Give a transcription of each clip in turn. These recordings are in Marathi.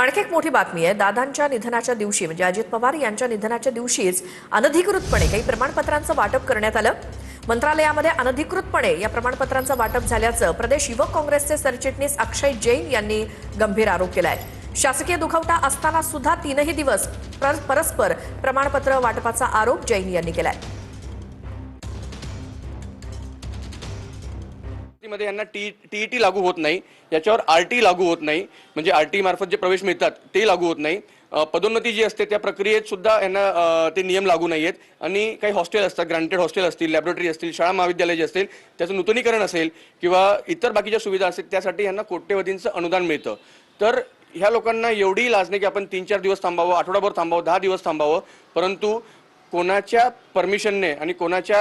आणखी एक मोठी बातमी आहे। दादांच्या निधनाच्या दिवशी म्हणजे अजित पवार यांच्या निधनाच्या दिवशीच अनधिकृतपणे काही प्रमाणपत्रांचं वाटप करण्यात आलं। मंत्रालयामध्ये अनधिकृतपणे या प्रमाणपत्रांचं वाटप झाल्याचं प्रदेश युवक काँग्रेसचे सरचिटणीस अक्षय जैन यांनी गंभीर आरोप केलाय। शासकीय दुखवटा असताना सुद्धा 3 दिवस परस्पर प्रमाणपत्र वाटपाचा आरोप जैन यांनी केलाय। मध्ये यांना टीईटी लागू होत नाही, याच्यावर आरटी लागू होत नाही, म्हणजे आरटी मार्फत जे प्रवेश मिळतात ते लागू होत नाही। पदोन्नती जी असते त्या प्रक्रियेत सुद्धा यांना ते नियम लागू नाहीयेत आणि काही हॉस्टेल असतात, ग्रांटेड हॉस्टेल असतील, लॅबोरेटरी असतील, शाळा महाविद्यालय जे असतील त्याचं नूतनीकरण असेल किंवा इतर बाकीच्या सुविधा असतील त्यासाठी यांना कोट्यवधींचं अनुदान मिळतं। तर ह्या लोकांना एवढी लाज नाही की आपण 3-4 दिवस थांबावं, आठवडाभर थांबावं, 10 दिवस थांबावं, परंतु कोणाच्या परमिशनने आणि कोणाच्या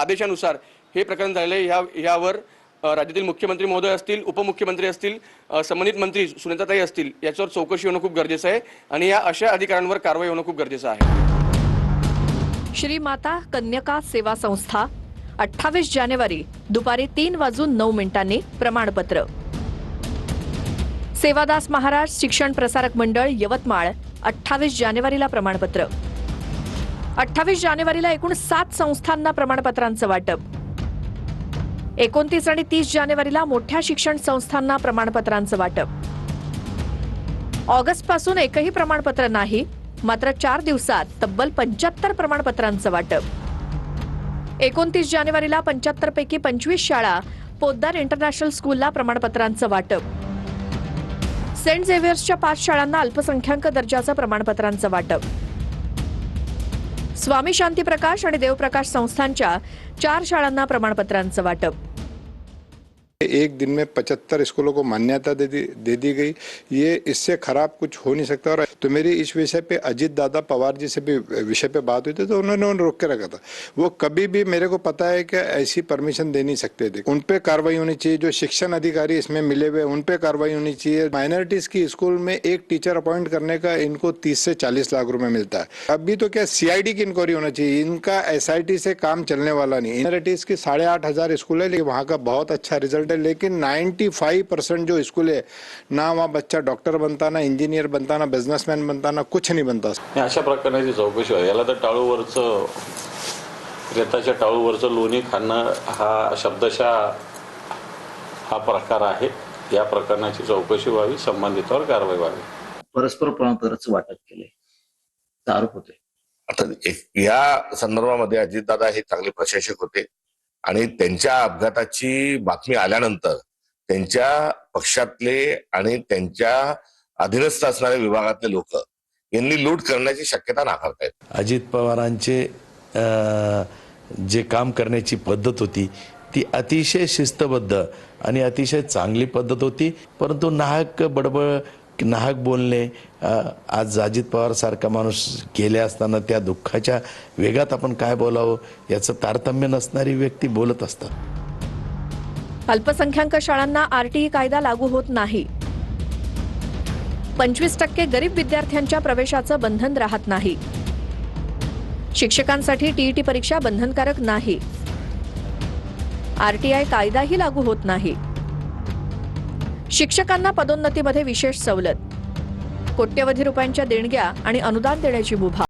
आदेशानुसार हे प्रकरण झालेले यावर राज्यातील मुख्यमंत्री महोदय असतील, उपमुख्यमंत्री असतील, संबंधित मंत्री सुनेत्राताई असतील याच्यावर चौकशी होणं खूप गरजेचं आहे आणि या अशा अधिकाऱ्यांवर कारवाई होणं खूप गरजेचं आहे। श्री माता कन्यका सेवा संस्था 28 जानेवारी दुपारी 3:09 प्रमाणपत्र। सेवादास महाराज शिक्षण प्रसारक मंडळ यवतमाळ 28 जानेवारीला प्रमाणपत्र। 28 जानेवारीला एकूण 7 संस्थांना प्रमाणपत्रांचं वाटप। 29 आणि 30 जानेवारीला मोठ्या शिक्षण संस्थांना प्रमाणपत्रांचं वाटप। ऑगस्ट पासून एकही प्रमाणपत्र नाही, मात्र 4 दिवसात तब्बल 75 प्रमाणपत्रांचं वाटप। 29 जानेवारीला 75 पैकी 25 शाळा पोद्दार इंटरनॅशनल स्कूलला प्रमाणपत्रांचं वाटप। सेंट झेवियर्सच्या 5 शाळांना अल्पसंख्याक दर्जाचं प्रमाणपत्रांचं वाटप। स्वामी शांतीप्रकाश आणि देवप्रकाश संस्थांच्या 4 शाळांना प्रमाणपत्रांचं वाटप। एक दिन में 75 स्कूलों को मान्यता दे दी गई। ये इससे खराब कुछ हो नहीं सकता। और तो मेरी इस विषय पे अजित दादा पवार जी से भी विषय पे बात हुई थी तो उन्होंने रोक के रखा था। वो कभी भी मेरे को पता है कि ऐसी परमिशन दे नहीं सकते थे। उन पे कार्रवाई होनी चाहिए। जो शिक्षण अधिकारी इसमें मिले हुए उन पे कार्रवाई होनी चाहिए। माइनॉरिटीज की स्कूल में एक टीचर अपॉइंट करने का इनको 30 से 40 लाख रुपए मिलता है। अभी तो क्या CID की इंक्वायरी होना चाहिए। इनका SIT से काम चलने वाला नहीं। माइनॉरिटीज की 8,500 स्कूल है, लेकिन वहाँ का बहुत अच्छा रिजल्ट है, लेकिन 95% जो स्कूल है ना वहाँ बच्चा डॉक्टर बनता, ना इंजीनियर बनता, ना बिझनेसमॅन बनता, ना कुछ नहीं बनता। अशा प्रकारची चौकशी आहे। याला तर टाळूवरचं रेताच्या टाळूवरचं लोणी खाणं हा शब्दशः हा प्रकार आहे। या प्रकरणाची चौकशी व्हावी, संबंधितांवर कारवाई व्हावी। परस्पर प्रमाणपत्राचं वाटप केले आरोप होते। आता या संदर्भामध्ये अजितदादा हे चांगले प्रशासक होते आणि त्यांच्या अपघाताची बातमी आल्यानंतर त्यांच्या पक्षातले आणि त्यांच्या अधीनस्थ असणाऱ्या विभागातले लोक यांनी लूट करण्याची शक्यता नाकारतायत। अजित पवारांचे जे काम करण्याची पद्धत होती ती अतिशय शिस्तबद्ध आणि अतिशय चांगली पद्धत होती, परंतु नाहक बडबड, नाहक बोलणे, आज अजित पवार सारखा माणूस गेले असताना त्या दुःखाच्या वेगात आपण काय बोलावं याचं तारतम्य नसणारी व्यक्ती बोलत असतात। अल्पसंख्याक शाळांना RTE कायदा लागू होत नाही। 25% गरीब विद्यार्थ्यांच्या प्रवेशाचं बंधन राहत नाही। शिक्षकांसाठी TET परीक्षा बंधनकारक नाही। RTI कायदाही लागू होत नाही। शिक्षकांना पदोन्नतीमध्ये विशेष सवलत, कोट्यवधी रुपयांच्या देणग्या आणि अनुदान देण्याची मुभा।